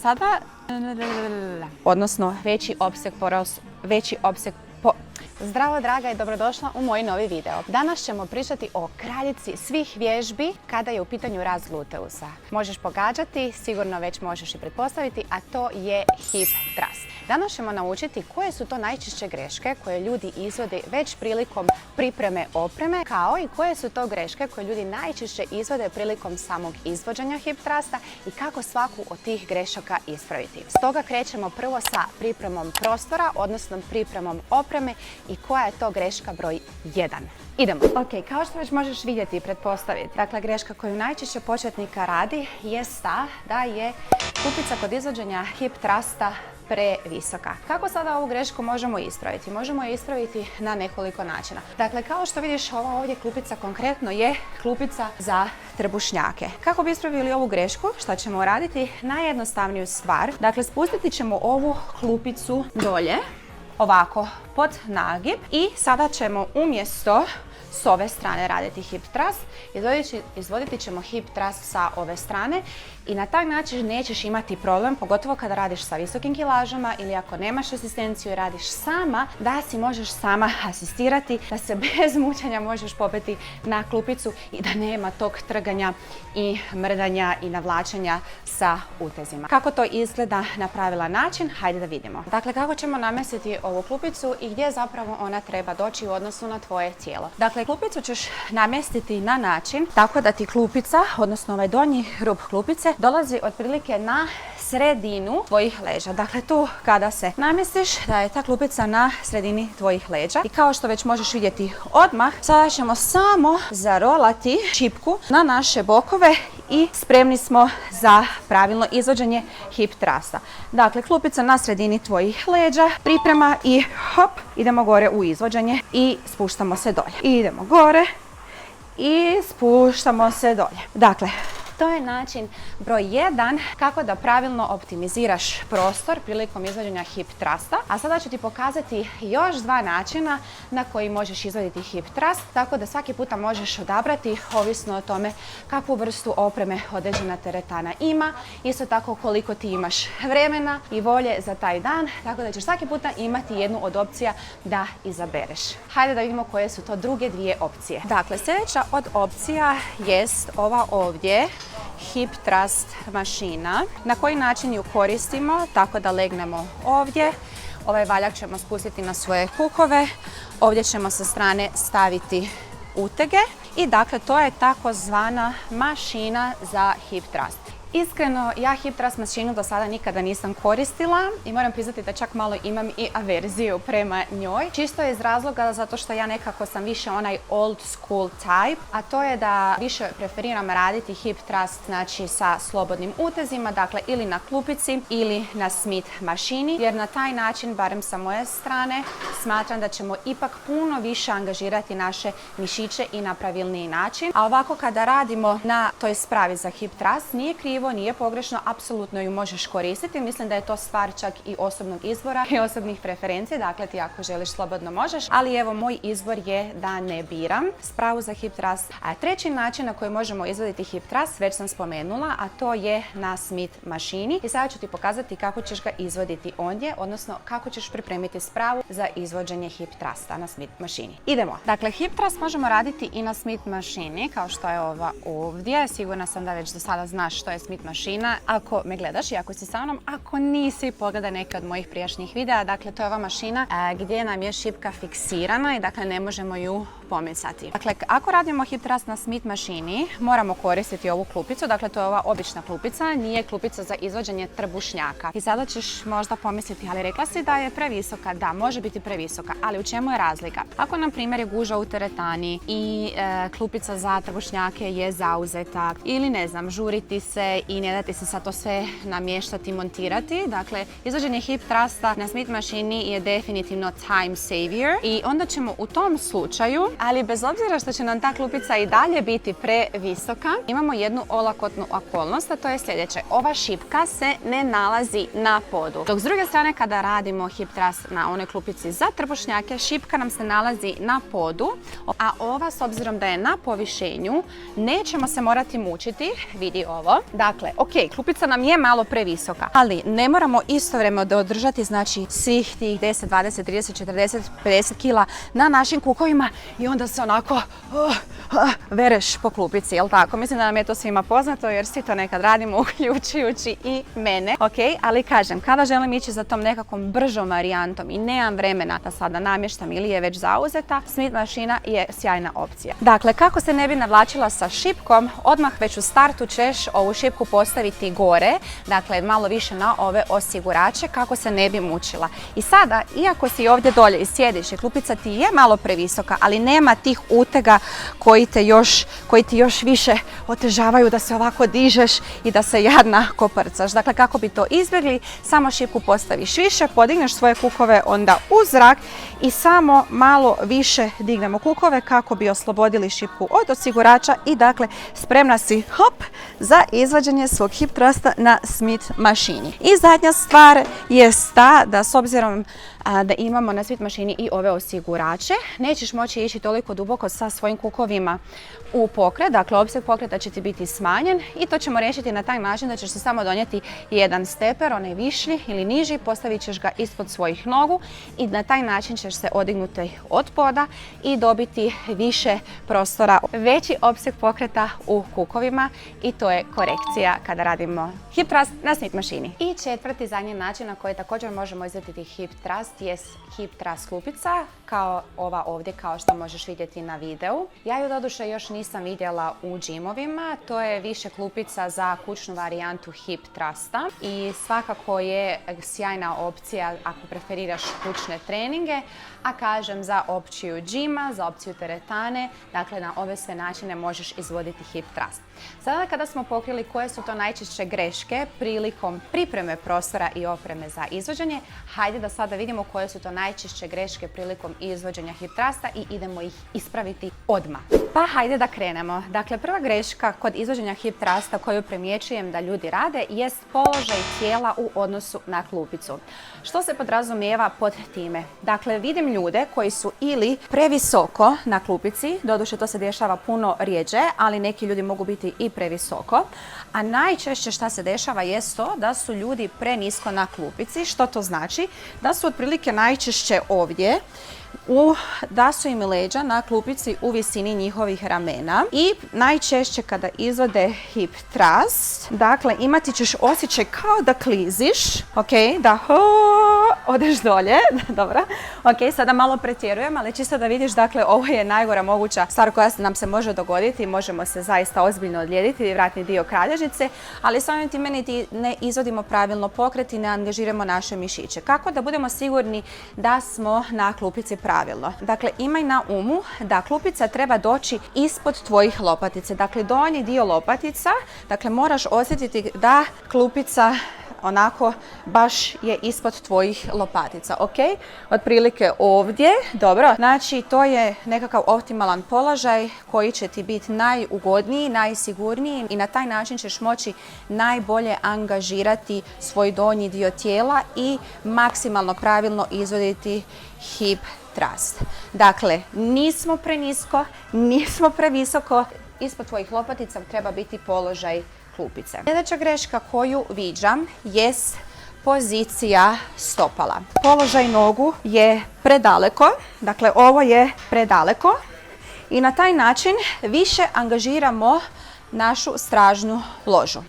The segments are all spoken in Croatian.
Sada, odnosno veći opseg Zdravo draga i dobrodošla u moj novi video. Danas ćemo pričati o kraljici svih vježbi kada je u pitanju rast gluteusa. Možeš pogađati, sigurno već možeš i pretpostaviti, a to je hip thrust. Danas ćemo naučiti koje su to najčešće greške koje ljudi izvode već prilikom pripreme opreme, kao i koje su to greške koje ljudi najčešće izvode prilikom samog izvođenja hip thrusta i kako svaku od tih grešaka ispraviti. Stoga krećemo prvo sa pripremom prostora, odnosno pripremom opreme i koja je to greška broj 1. Idemo. Ok, kao što već možeš vidjeti i pretpostaviti, dakle greška koju najčešće početnika radi jest ta da je klupica kod izvođenja hip thrusta previsoka. Kako sada ovu grešku možemo ispraviti? Možemo je ispraviti na nekoliko načina. Dakle, kao što vidiš, ova ovdje klupica konkretno je klupica za trbušnjake. Kako bi ispravili ovu grešku? Šta ćemo raditi? Najjednostavniju stvar. Dakle, spustiti ćemo ovu klupicu dolje, ovako, pod nagib i sada ćemo umjesto s ove strane raditi hip thrust, izvoditi ćemo hip thrust sa ove strane i na taj način nećeš imati problem, pogotovo kada radiš sa visokim kilažama ili ako nemaš asistenciju i radiš sama, da si možeš sama asistirati, da se bez mučenja možeš popeti na klupicu i da nema tog trganja i mrdanja i navlačenja sa utezima. Kako to izgleda na pravilan način? Hajde da vidimo. Dakle, kako ćemo namjestiti ovu klupicu i gdje zapravo ona treba doći u odnosu na tvoje tijelo. Dakle, klupicu ćeš namjestiti na način tako da ti klupica, odnosno ovaj donji rub klupice, dolazi otprilike na sredinu tvojih leđa. Dakle, tu kada se namjestiš da je ta klupica na sredini tvojih leđa. I kao što već možeš vidjeti odmah, sada ćemo samo zarolati čipku na naše bokove i spremni smo za pravilno izvođenje hip thrusta. Dakle, klupica na sredini tvojih leđa, priprema i hop, idemo gore u izvođenje i spuštamo se dolje. Idemo gore i spuštamo se dolje. Dakle, to je način broj 1 kako da pravilno optimiziraš prostor prilikom izvođenja hip thrusta. A sada ću ti pokazati još 2 načina na koji možeš izvoditi hip thrust, tako da svaki puta možeš odabrati ovisno o tome kakvu vrstu opreme određena teretana ima, isto tako koliko ti imaš vremena i volje za taj dan, tako da ćeš svaki puta imati jednu od opcija da izabereš. Hajde da vidimo koje su to druge 2 opcije. Dakle, sljedeća od opcija jest ova ovdje, hip thrust mašina. Na koji način ju koristimo? Tako da legnemo ovdje, ovaj valjak ćemo spustiti na svoje kukove, ovdje ćemo sa strane staviti utege i dakle to je takozvana mašina za hip thrust. Iskreno, ja hip thrust mašinu do sada nikada nisam koristila i moram priznati da čak malo imam i averziju prema njoj. Čisto iz razloga zato što ja nekako sam više onaj old school type, a to je da više preferiram raditi hip thrust znači sa slobodnim utezima, dakle ili na klupici ili na Smith mašini, jer na taj način, barem sa moje strane, smatram da ćemo ipak puno više angažirati naše mišiće i na pravilniji način. A ovako kada radimo na toj spravi za hip thrust, nije krivo, nije pogrešno, apsolutno ju možeš koristiti. Mislim da je to stvar čak i osobnog izbora i osobnih preferencija, dakle ti ako želiš slobodno možeš, ali evo moj izbor je da ne biram spravu za hip thrust. A treći način na koji možemo izvoditi hip thrust već sam spomenula, a to je na Smith mašini i sada ću ti pokazati kako ćeš ga izvoditi ondje, odnosno kako ćeš pripremiti spravu za izvođenje hip thrusta na Smith mašini. Idemo. Dakle, hip thrust možemo raditi i na Smith mašini, kao što je ova ovdje. Sigurna sam da već do sada znaš što je Smith mašina ako me gledaš i ako si sa mnom. Ako nisi, pogledaj neke od mojih prijašnjih videa. Dakle, to je ova mašina gdje nam je šipka fiksirana i dakle ne možemo ju pomicati. Dakle, ako radimo hip thrust na Smith mašini, moramo koristiti ovu klupicu. Dakle, to je ova obična klupica, nije klupica za izvođenje trbušnjaka. I sada ćeš možda pomisliti, ali rekla si da je previsoka. Da, može biti previsoka, ali u čemu je razlika? Ako, na primjer, je guža u teretani i klupica za trbušnjake je zauzeta ili, ne znam, žuriti se i ne dati se sad to sve namještati i montirati. Dakle, izvođenje hip thrusta na Smith mašini je definitivno time savior i onda ćemo u tom slučaju Ali bez obzira što će nam ta klupica i dalje biti previsoka, imamo jednu olakotnu okolnost, a to je sljedeće. Ova šipka se ne nalazi na podu. Dok s druge strane kada radimo hip thrust na onoj klupici za trbušnjake, šipka nam se nalazi na podu, a ova s obzirom da je na povišenju, nećemo se morati mučiti. Vidi ovo. Dakle, ok, klupica nam je malo previsoka, ali ne moramo istovremeno održati znači svih tih 10, 20, 30, 40, 50 kila na našim kukovima i onda se onako vereš po klupici, jel tako? Mislim da nam je to svima poznato jer svi to nekad radimo, uključujući i mene. Ok, ali kažem, kada želim ići za tom nekakvom bržom varijantom i nemam vremena da sada namještam ili je već zauzeta, Smith mašina je sjajna opcija. Dakle, kako se ne bi navlačila sa šipkom, odmah već u startu ćeš ovu šipku postaviti gore, dakle malo više na ove osigurače kako se ne bi mučila. I sada, iako si ovdje dolje i sjediš i klupica ti je malo previsoka, ali nema tih utega koji ti još više otežavaju da se ovako dižeš i da se jadna koprcaš. Dakle, kako bi to izbjegli, samo šipku postaviš više, podigneš svoje kukove onda u zrak i samo malo više dignemo kukove kako bi oslobodili šipku od osigurača i dakle spremna si za izvađanje svog hip thrusta na Smith mašini. I zadnja stvar je ta da s obzirom da imamo na Smith mašini i ove osigurače, nećeš moći ići toliko duboko sa svojim kukovima u pokret, dakle opseg pokreta će ti biti smanjen i to ćemo riješiti na taj način da ćeš se samo donijeti jedan steper, onaj višlji ili niži, postavit ćeš ga ispod svojih nogu i na taj način ćeš se odignuti od poda i dobiti više prostora, veći opseg pokreta u kukovima i to je korekcija kada radimo hip thrust na Smith mašini. I četvrti zadnji način na koji također možemo izvaditi hip thrust je hip thrust klupica, kao ova ovdje, kao što možeš vidjeti na videu. Ja ju doduše još nisam vidjela u džimovima, to je više klupica za kućnu varijantu hip thrusta i svakako je sjajna opcija ako preferiraš kućne treninge, a kažem za opciju džima, za opciju teretane, dakle na ove sve načine možeš izvoditi hip thrust. Sada kada smo pokrili koje su to najčešće greške prilikom pripreme prostora i opreme za izvođenje, hajde da sada vidimo koje su to najčešće greške prilikom izvođenja hip thrusta i idemo ih ispraviti odmah. Pa hajde da krenemo. Dakle, prva greška kod izvođenja hip thrusta koju primjećujem da ljudi rade jest položaj tijela u odnosu na klupicu. Što se podrazumijeva pod time? Dakle, vidim ljude koji su ili previsoko na klupici, doduše to se dešava puno rjeđe, ali neki ljudi mogu biti i previsoko, a najčešće šta se dešava jest to da su ljudi prenisko na klupici. Što to znači? Da su otprilike najčešće ovdje, da su im leđa na klupici u visini njihovih ramena i najčešće kada izvode hip thrust, dakle imati ćeš osjećaj kao da kliziš, ok, da odeš dolje, dobro, ok, sada malo pretjerujem, ali čisto da vidiš, dakle ovo je najgora moguća stvar koja nam se može dogoditi, možemo se zaista ozbiljno odlijediti, vratni dio kralježnice, ali samim time niti ne izvodimo pravilno pokret i ne angažiramo naše mišiće. Kako da budemo sigurni da smo na klupici pravilno? Dakle, imaj na umu da klupica treba doći ispod tvojih lopatica. Dakle, donji dio lopatica, dakle moraš osjetiti da klupica onako baš je ispod tvojih lopatica, ok? Otprilike ovdje, dobro. Znači, to je nekakav optimalan položaj koji će ti biti najugodniji, najsigurniji i na taj način ćeš moći najbolje angažirati svoj donji dio tijela i maksimalno pravilno izvoditi hip thrust. Dakle, nismo prenisko, nismo previsoko, ispod tvojih lopatica treba biti položaj klupice. Sljedeća greška koju viđam jest pozicija stopala. Položaj nogu je predaleko, dakle ovo je predaleko i na taj način više angažiramo našu stražnju ložu.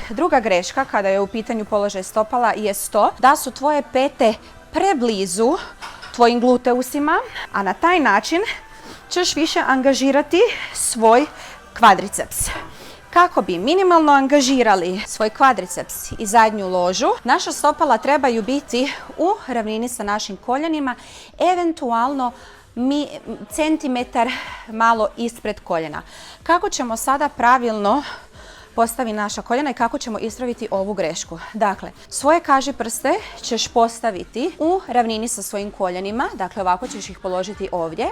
Druga greška kada je u pitanju položaj stopala jest to da su tvoje pete preblizu tvojim gluteusima, a na taj način ćeš više angažirati svoj kvadriceps. Kako bi minimalno angažirali svoj kvadriceps i zadnju ložu, naša stopala trebaju biti u ravnini sa našim koljenima, eventualno centimetar malo ispred koljena. Kako ćemo sada pravilno postavi naša koljena i kako ćemo ispraviti ovu grešku. Dakle, svoje kaži prste ćeš postaviti u ravnini sa svojim koljenima, dakle ovako ćeš ih položiti ovdje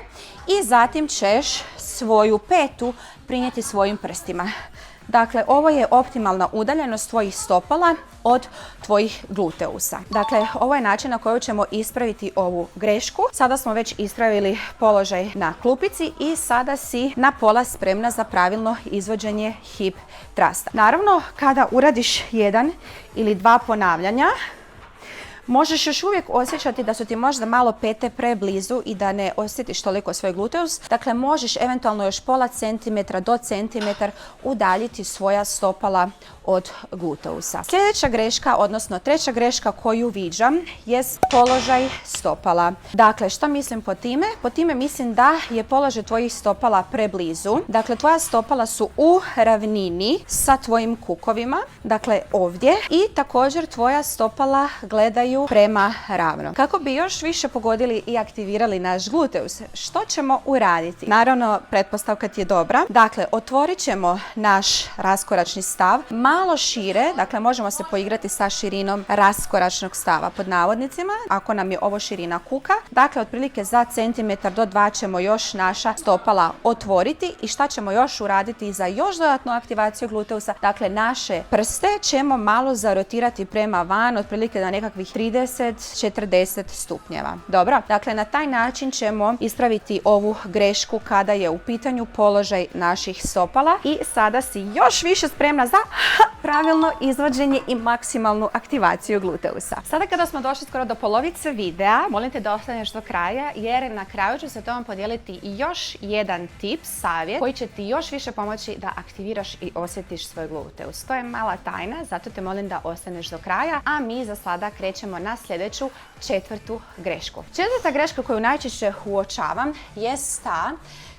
i zatim ćeš svoju petu prinijeti svojim prstima. Dakle, ovo je optimalna udaljenost tvojih stopala od tvojih gluteusa. Dakle, ovo je način na koji ćemo ispraviti ovu grešku. Sada smo već ispravili položaj na klupici i sada si na pola spremna za pravilno izvođenje hip thrusta. Naravno, kada uradiš 1 ili 2 ponavljanja, možeš još uvijek osjećati da su ti možda malo pete preblizu i da ne osjetiš toliko svoj gluteus. Dakle, možeš eventualno još pola centimetra do centimetar udaljiti svoja stopala od gluteusa. Sljedeća greška, odnosno treća greška koju viđam, jest položaj stopala. Dakle, što mislim po time? Po time mislim da je položaj tvojih stopala preblizu. Dakle, tvoja stopala su u ravnini sa tvojim kukovima, dakle ovdje, i također tvoja stopala gledaju prema ravno. Kako bi još više pogodili i aktivirali naš gluteus, što ćemo uraditi? Naravno, pretpostavka ti je dobra. Dakle, otvorit ćemo naš raskoračni stav malo šire, dakle možemo se poigrati sa širinom raskoračnog stava pod navodnicima, ako nam je ovo širina kuka. Dakle, otprilike za centimetar do 2 ćemo još naša stopala otvoriti i šta ćemo još uraditi za još dodatnu aktivaciju gluteusa? Dakle, naše prste ćemo malo zarotirati prema van, otprilike na nekakvih 30-40 stupnjeva. Dobro, dakle na taj način ćemo ispraviti ovu grešku kada je u pitanju položaj naših stopala i sada si još više spremna za pravilno izvođenje i maksimalnu aktivaciju gluteusa. Sada kada smo došli skoro do polovice videa, molim te da ostaneš do kraja jer na kraju ću se tobom podijeliti još jedan tip, savjet koji će ti još više pomoći da aktiviraš i osjetiš svoj gluteus. To je mala tajna, zato te molim da ostaneš do kraja, a mi za sada krećemo na sljedeću, 4. grešku. 4. greška koju najčešće uočavam jest ta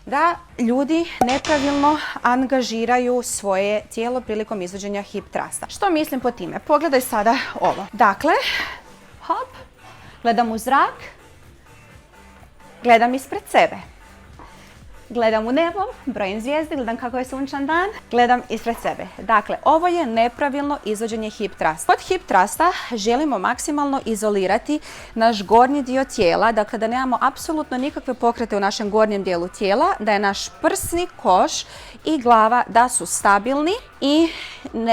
da ljudi nepravilno angažiraju svoje tijelo prilikom izvođenja hip thrusta. Što mislim po time? Pogledaj sada ovo. Dakle, hop, gledam u zrak, gledam ispred sebe. Gledam u nebo, brojim zvijezde, gledam kako je sunčan dan, gledam ispred sebe. Dakle, ovo je nepravilno izvođenje hip thrusta. Kod hip thrusta želimo maksimalno izolirati naš gornji dio tijela, dakle da nemamo apsolutno nikakve pokrete u našem gornjem dijelu tijela, da je naš prsni koš i glava da su stabilni i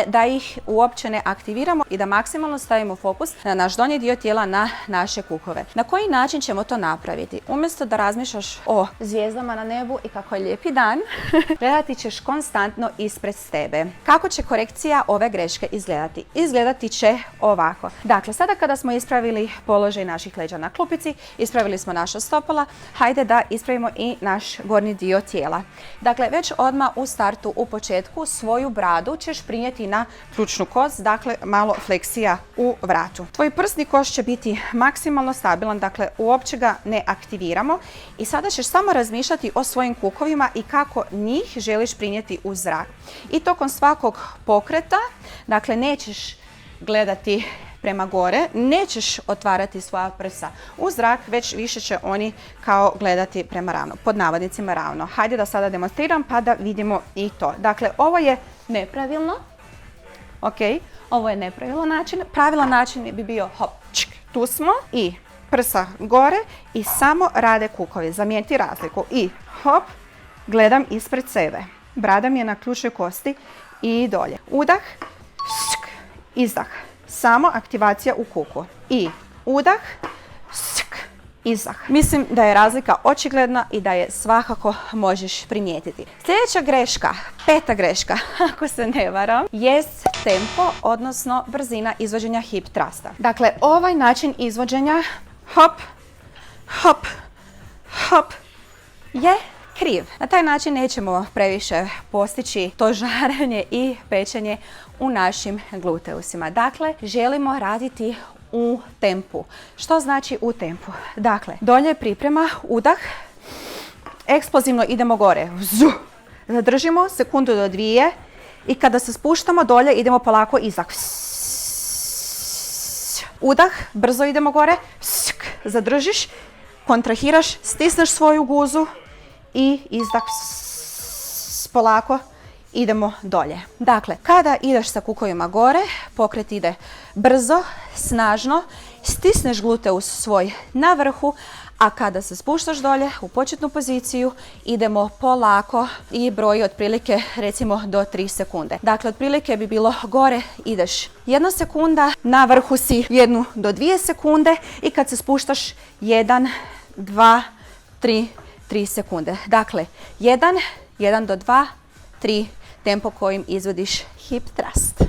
da ih uopće ne aktiviramo i da maksimalno stavimo fokus na naš donji dio tijela, na naše kukove. Na koji način ćemo to napraviti? Umjesto da razmišljaš o zvijezdama na nebu i kako je lijepi dan, gledati ćeš konstantno ispred sebe. Kako će korekcija ove greške izgledati? Izgledati će ovako. Dakle, sada kada smo ispravili položaj naših leđa na klupici, ispravili smo naša stopala, hajde da ispravimo i naš gornji dio tijela. Dakle, već odmah u startu, u početku, svoju bradu ćeš prinijeti na ključnu kost, dakle malo fleksija u vratu. Tvoj prsni koš će biti maksimalno stabilan, dakle uopće ga ne aktiviramo i sada ćeš samo razmišljati o svojim kukovima i kako njih želiš prinijeti u zrak. I tokom svakog pokreta, dakle nećeš gledati prema gore, nećeš otvarati svoja prsa u zrak, već više će oni kao gledati prema ravno, pod navodnicima ravno. Hajde da sada demonstriram pa da vidimo i to. Dakle, ovo je nepravilno. Ok, ovo je nepravilan način. Pravilan način bi bio hop, čk, tu smo i prsa gore i samo rade kukovi. Zamijeti razliku i hop, gledam ispred sebe. Brada mi je na ključnoj kosti i dolje. Udah, čk, izdah. Samo aktivacija u kuku. I udah, čk, izdah. Mislim da je razlika očigledna i da je svakako možeš primijetiti. Sljedeća greška, 5. greška, ako se ne varam, jest tempo, odnosno brzina izvođenja hip thrusta. Dakle, ovaj način izvođenja, hop, hop, hop, je kriv. Na taj način nećemo previše postići to žarenje i pečenje u našim gluteusima. Dakle, želimo raditi u tempu. Što znači u tempu? Dakle, dolje priprema, udah, eksplozivno idemo gore, zadržimo sekundu do 2 i kada se spuštamo dolje idemo polako izdah. Udah, brzo idemo gore, zadržiš, kontrahiraš, stisneš svoju guzu i izdah polako idemo dolje. Dakle, kada ideš sa kukovima gore, pokret ide brzo, snažno, stisneš gluteus svoj na vrhu, a kada se spuštaš dolje u početnu poziciju, idemo polako i broji otprilike recimo do 3 sekunde. Dakle, otprilike bi bilo gore ideš 1 sekunda, na vrhu si 1 do 2 sekunde i kad se spuštaš 1, 2, 3 sekunde. Dakle, 1 do 2, 3, tempo kojim izvodiš hip thrust.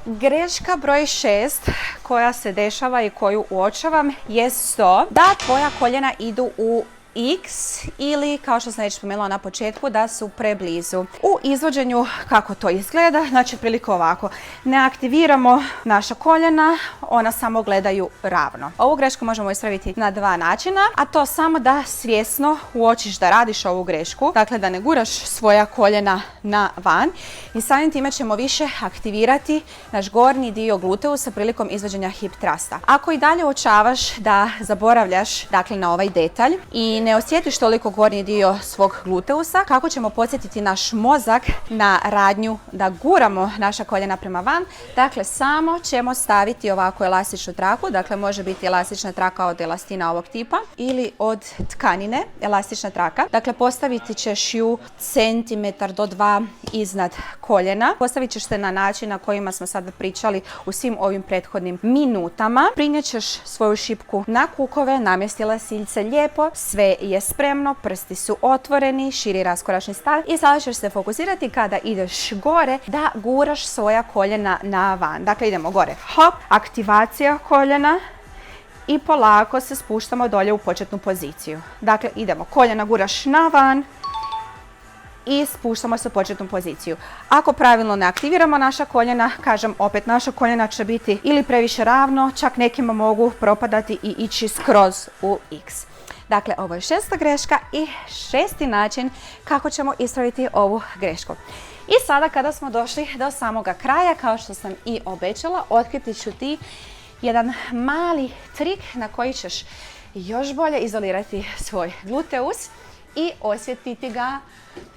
Greška broj 6 koja se dešava i koju uočavam jest to da tvoja koljena idu u X ili, kao što sam već spomenula na početku, da su preblizu. U izvođenju kako to izgleda, znači otprilike ovako. Ne aktiviramo naša koljena, ona samo gledaju ravno. Ovu grešku možemo ispraviti na 2 načina, a to samo da svjesno uočiš da radiš ovu grešku, dakle da ne guraš svoja koljena na van i samim time ćemo više aktivirati naš gornji dio gluteusa prilikom izvođenja hip thrusta. Ako i dalje uočavaš da zaboravljaš dakle na ovaj detalj i ne osjetiš toliko gornji dio svog gluteusa, kako ćemo podsjetiti naš mozak na radnju da guramo naša koljena prema van, dakle samo ćemo staviti ovako elastičnu traku, dakle može biti elastična traka od elastina ovog tipa ili od tkanine, elastična traka. Dakle, postaviti ćeš ju centimetar do 2 iznad koljena. Postavit ćeš se na način na kojima smo sada pričali u svim ovim prethodnim minutama. Prinijet ćeš svoju šipku na kukove, namjestila siljce lijepo, sve je spremno, prsti su otvoreni, širi raskoračni stav i sada ćeš se fokusirati kada ideš gore da guraš svoja koljena na van. Dakle, idemo gore, hop, aktivacija koljena i polako se spuštamo dolje u početnu poziciju. Dakle, idemo, koljena guraš na van i spuštamo se u početnu poziciju. Ako pravilno ne aktiviramo naša koljena, kažem opet, naša koljena će biti ili previše ravno, čak nekima mogu propadati i ići skroz u X. Dakle, ovo je 6. greška i 6. način kako ćemo ispraviti ovu grešku. I sada kada smo došli do samoga kraja, kao što sam i obećala, otkriti ću ti jedan mali trik na koji ćeš još bolje izolirati svoj gluteus i osjetiti ga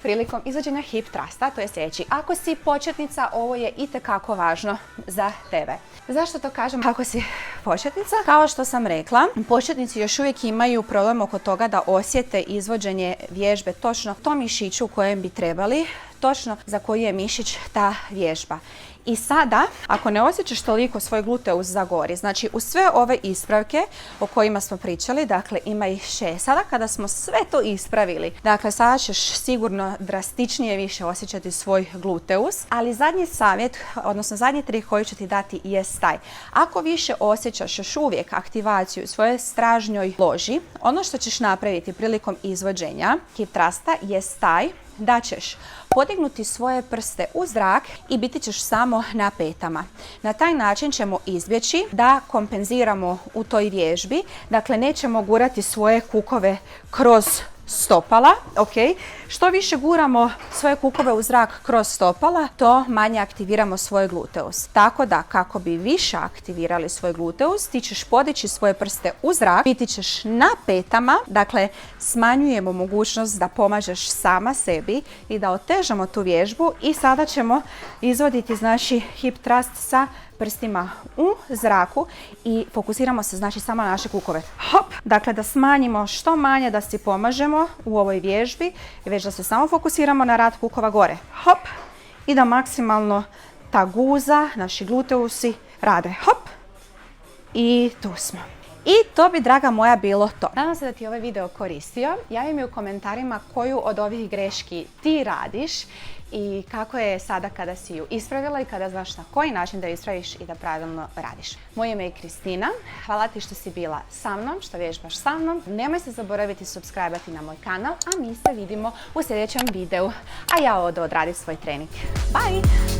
prilikom izvođenja hip thrusta, to je sljedeći. Ako si početnica, ovo je itekako važno za tebe. Zašto to kažem ako si početnica? Kao što sam rekla, početnici još uvijek imaju problem oko toga da osjete izvođenje vježbe točno tom mišiću u kojem bi trebali, točno za koji je mišić ta vježba. I sada, ako ne osjećaš toliko svoj gluteus zagori, znači u sve ove ispravke o kojima smo pričali, dakle ima ih 6. Sada kada smo sve to ispravili, dakle sada ćeš sigurno drastičnije više osjećati svoj gluteus, ali zadnji savjet, odnosno zadnji trik koji ću ti dati jest taj. Ako više osjećaš još uvijek aktivaciju u svojoj stražnjoj loži, ono što ćeš napraviti prilikom izvođenja hip thrusta jest taj da ćeš podignuti svoje prste u zrak i biti ćeš samo na petama. Na taj način ćemo izbjeći da kompenziramo u toj vježbi, dakle nećemo gurati svoje kukove kroz stopala, ok? Što više guramo svoje kukove u zrak kroz stopala, to manje aktiviramo svoj gluteus. Tako da, kako bi više aktivirali svoj gluteus, ti ćeš podići svoje prste u zrak, biti ćeš na petama, dakle smanjujemo mogućnost da pomažeš sama sebi i da otežamo tu vježbu i sada ćemo izvoditi znači hip thrust sa prstima u zraku i fokusiramo se znači samo na naše kukove. Hop! Dakle, da smanjimo što manje, da si pomažemo u ovoj vježbi, već da se samo fokusiramo na rad kukova gore. Hop! I da maksimalno ta guza, naši gluteusi rade. Hop! I tu smo. I to bi, draga moja, bilo to. Nadam se da ti ovaj video koristio. Javi mi u komentarima koju od ovih greški ti radiš i kako je sada kada si ju ispravila i kada znaš na koji način da ju ispraviš i da pravilno radiš. Moje ime je Kristina. Hvala ti što si bila sa mnom, što vježbaš sa mnom. Nemoj se zaboraviti subscribe-ati na moj kanal, a mi se vidimo u sljedećem videu. A ja odo odradim svoj trening. Bye!